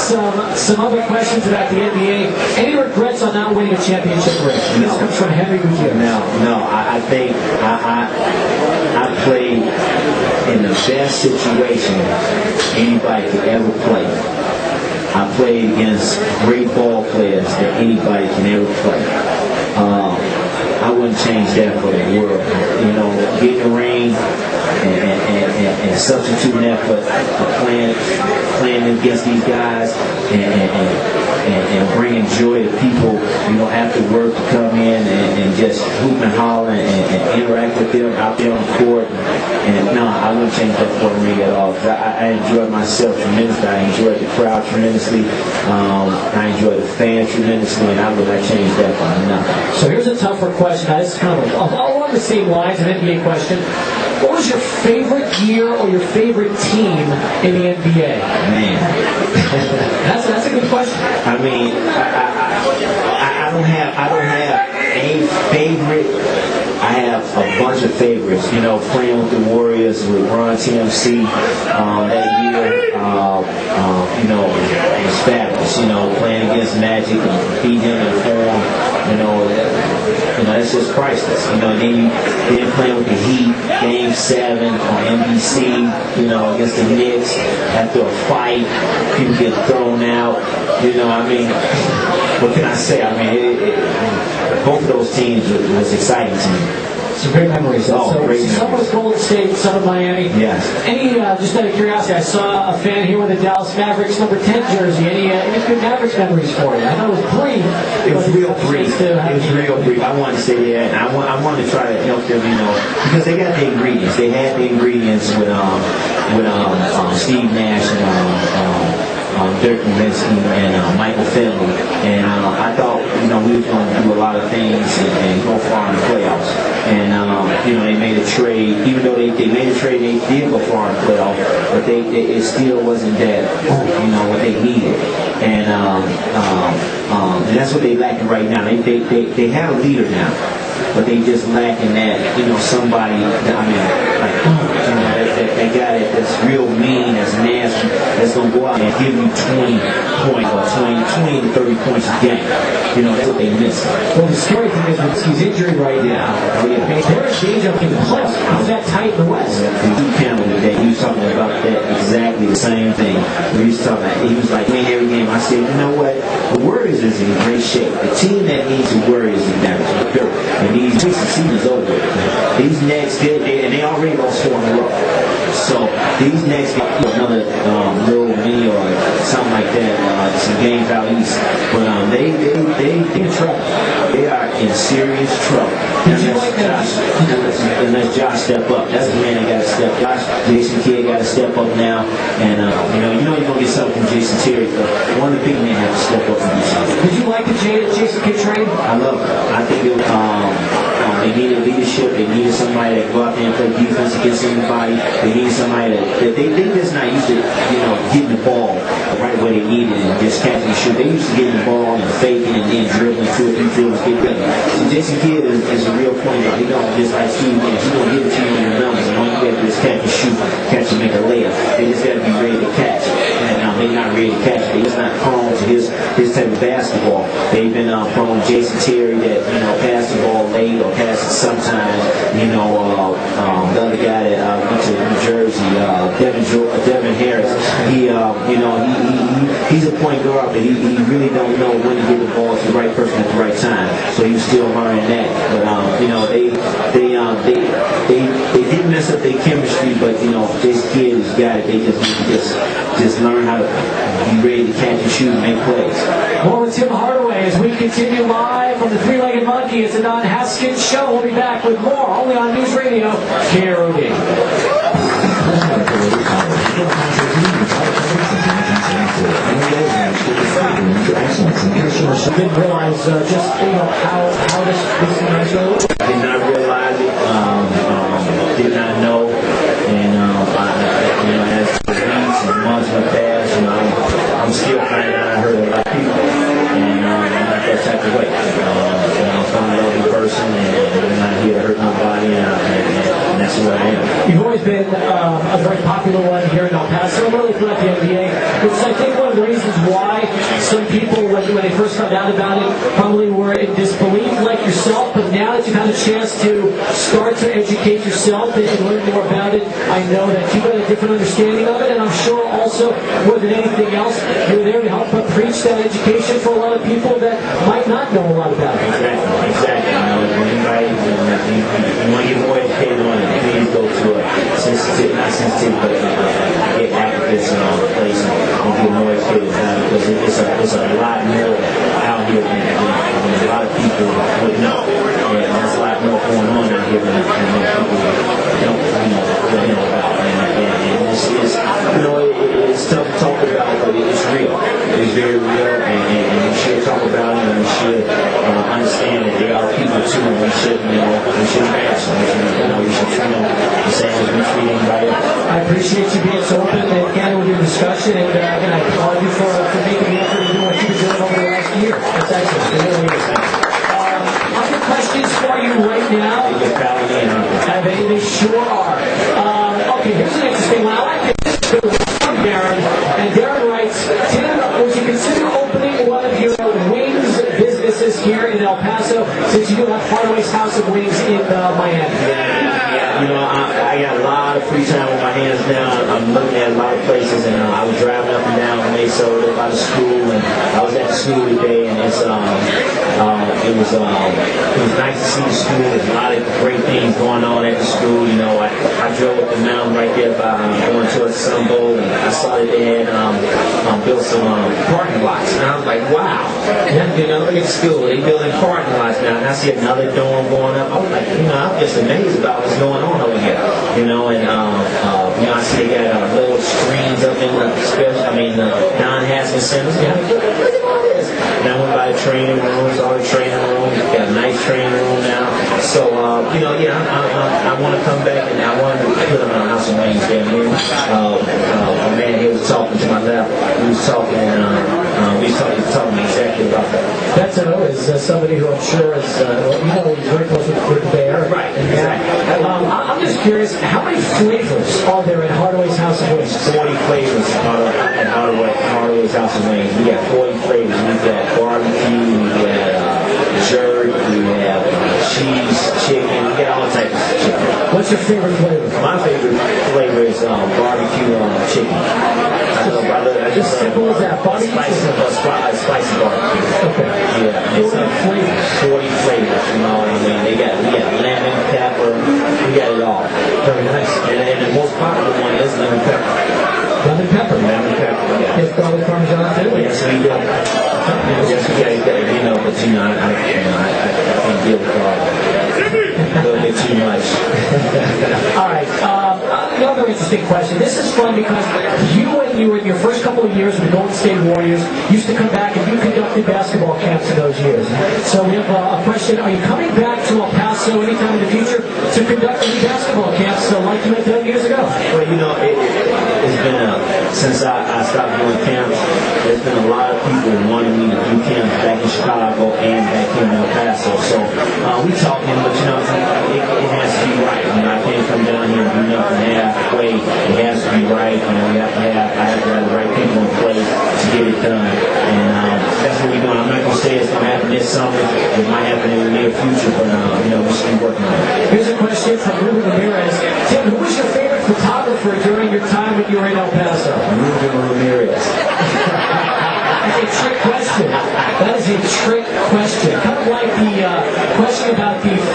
some other questions about the NBA. Any regrets on not winning a championship ring? No. This comes from Henry Gutierrez. No. I think I played in the best situation anybody could ever play. I played against great ball players that anybody can ever play. I wouldn't change that for the world. You know, getting the ring and substituting that for playing against these guys and bringing joy to people. You don't have to work to come in and just hoop and holler and interact with them out there on the court. And no, I wouldn't change that for the ring at all. I enjoyed myself tremendously. I enjoyed the crowd tremendously. I enjoyed the fans tremendously, and I would not change that for nothing. So here's a tougher question. This is kind of along the same lines, an NBA question. What was your favorite year or your favorite team in the NBA? Man, that's a good question. I mean, I don't have a favorite. I have a bunch of favorites. You know, playing with the Warriors with Ron TMC that year. You know, it was fabulous. You know, playing against Magic and beat him and form. You know, that's just priceless. You know, and then playing with the Heat, Game 7 on NBC. You know, against the Knicks after a fight, people get thrown out. You know, I mean, what can I say? I mean, both of those teams was exciting to me. Some great memories. Oh, so, great some memories. was Golden State, some of Miami. Yes. Any, just out of curiosity, I saw a fan here with a Dallas Mavericks number 10 jersey. Any good Mavericks memories for you? I know it was brief. It was real brief. It was real brief. I wanted to say that, and I wanted to try to help them, you know, because they got the ingredients. They had the ingredients with Steve Nash and Dirk Nowitzki and Michael Finley, and I thought, you know, we were going to do a lot of things and go far in the playoffs. And you know, they made a trade. Even though they made a trade, they did go far in the playoffs, but it still wasn't that, you know, what they needed. And that's what they lacking right now. They have a leader now, but they just lacking that, you know, somebody that, I mean, like, you know, that guy that's real mean, that's nasty, that's going to go out and give you 20 points or 20 to 30 points a game. You know, that's what they miss. Well, the scary thing is with his injury right now, they're engaged up in the playoffs. How's that tight in the West? Campbell today, he was talking about that exactly the same thing. He was like, man, every game. I said, you know what? The Warriors is in great shape. The team that needs the Warriors is damaged. And these season's over. These next, and they already lost 4 in a row. So these next, another little mini or something like that, some games out east. But they in trouble. They are in serious trouble. Unless Josh step up. That's the man that got to step up. Jason Kidd got to step up now. And you know you're gonna get something from Jason Terry. But one of the big men have to step up and do something. Did you like the Jason Kidd trade? I love it. I think it they needed leadership. They needed somebody that go out there and play defense against anybody. They needed somebody that they just not used to, you know, getting the ball right where they needed it and just catching and shoot. They used to getting the ball and faking and then dribbling 2 or 3 dribbles, get better. So Jason Kidd is a real point guard. He don't just like Steve Nash. He don't give it to you in your numbers. And all you got to do is catch and shoot, catch and make a layup. They just got to be ready to catch it. And they're not ready to catch it. They're just not prone to his type of basketball. They've been prone to Jason Terry that, you know, pass the ball late or pass it sometimes. You know, the other guy that went to New Jersey, Devin Harris. He's a point guard, but he really don't know when to give the ball to the right person at the right time. So he's still learning that. But you know, they didn't mess up their chemistry, but you know, this kid has got it. They just learn how to be ready to catch and shoot and make plays. More with Tim Hardaway as we continue live from the Three-Legged Monkey. It's a Don Haskins show. We'll be back with more only on News Radio KROD. Didn't realize just how this match goes. I did not realize it. Did not know, and as the weeks and months went past, I'm still finding out. I heard a lot of people, and I'm not that type of way. I'm a loving person, and I'm not here to hurt nobody, and that's who I am. You've always been a very popular one here in El Paso, really throughout the NBA. It's, I think, one of the reasons why some people, when they first found out about it, probably were in disbelief like yourself, but now that you've had a chance to start to educate yourself and learn more about it, I know that you've got a different understanding of it, and I'm sure also, more than anything else, you're there to help preach that education for a lot of people that might not know a lot about it. Exactly. Anybody, you want to get more educated on it, please go to a sensitive, not sensitive, but get activists in all the place and get more educated on it, because it's a lot more out here than a lot of people would know. And there's a lot more going on out here than people don't know about. And this is, it's tough to talk about, but it's real. It's very real, and we should talk about it, and we should understand that there are people too, and we shouldn't bash them. We should treat them the same as we treat anybody else. I appreciate you being so open and candid with your discussion, and I applaud you for making the effort to do what you've been doing over the last year. That's excellent. It really is. Other questions for you right now? They sure are. Okay, here's an interesting one. I like this from Darren, and Darren writes, Tim, would you consider opening one of your wings businesses here in El Paso, since you do have Hardaway's House of Wings in Miami? Yeah, I got a lot of free time with my hands down. I'm looking at a lot of places, and I was driving up and down Mesa by the school, and I was at the school today, and it was nice to see the school. There's a lot of great things going on at the school. I drove up the mountain right there by going towards Sun Bowl, and I saw that they had built some parking lots, and I was like, wow. Look at the school. They building parking lots now, and I see another dorm going up. I was like, I'm just amazed about what's going on over here. I see they got little screens up in the non-Haskins centers. Look at all this. And I went by the training rooms, all the training rooms. Got a nice training room now. So, I want to come back, and I want to put them on House of Wings there. A man here was talking to my left. We was talking, and we was talking exactly about that. Beto is somebody who I'm sure is, he's very close with the Bear. Right, exactly. I'm just curious, how many flavors are there at Hardaway's House of Wings? 40 flavors at Hardaway's House of Wings. We got 40 flavors. We got barbecue, we got jerk, we have cheese, chicken, we got all types of chicken. What's your favorite flavor? My favorite flavor is barbecue chicken. Just simple as that. Barbecue spicy barbecue. Okay. Yeah. 40 flavors. We got lemon, pepper, we got it all. Very nice. And the most popular one is lemon pepper. Lemon pepper? Lemon pepper, yeah. Yes, garlic parmesan too? Yes, we do. Yes, we got it, but I can't deal with garlic. A little bit too much. All right. Another interesting question. This is fun because when you were in your first couple of years with the Golden State Warriors, used to come back and you conducted basketball camps in those years. So we have a question. Are you coming back to El Paso anytime in the future to conduct any basketball camps like you had done years ago? Well, it's been since I stopped doing camps, there's been a lot of people wanting me to do camps back in Chicago and back here in El Paso. So we talking, but it has to be right. I can't come down here and do nothing halfway. It has to be right. I have to have the right people in place to get it done. And that's what we're doing. I'm not going to say it's going to happen this summer. It might happen in the near future, but we're still working on it. Here's a question from Ruben Ramirez. Tim, who was your favorite photographer during your time when you were in El Paso? Ruben Ramirez. That's a trick question. That is a trick question. Kind of like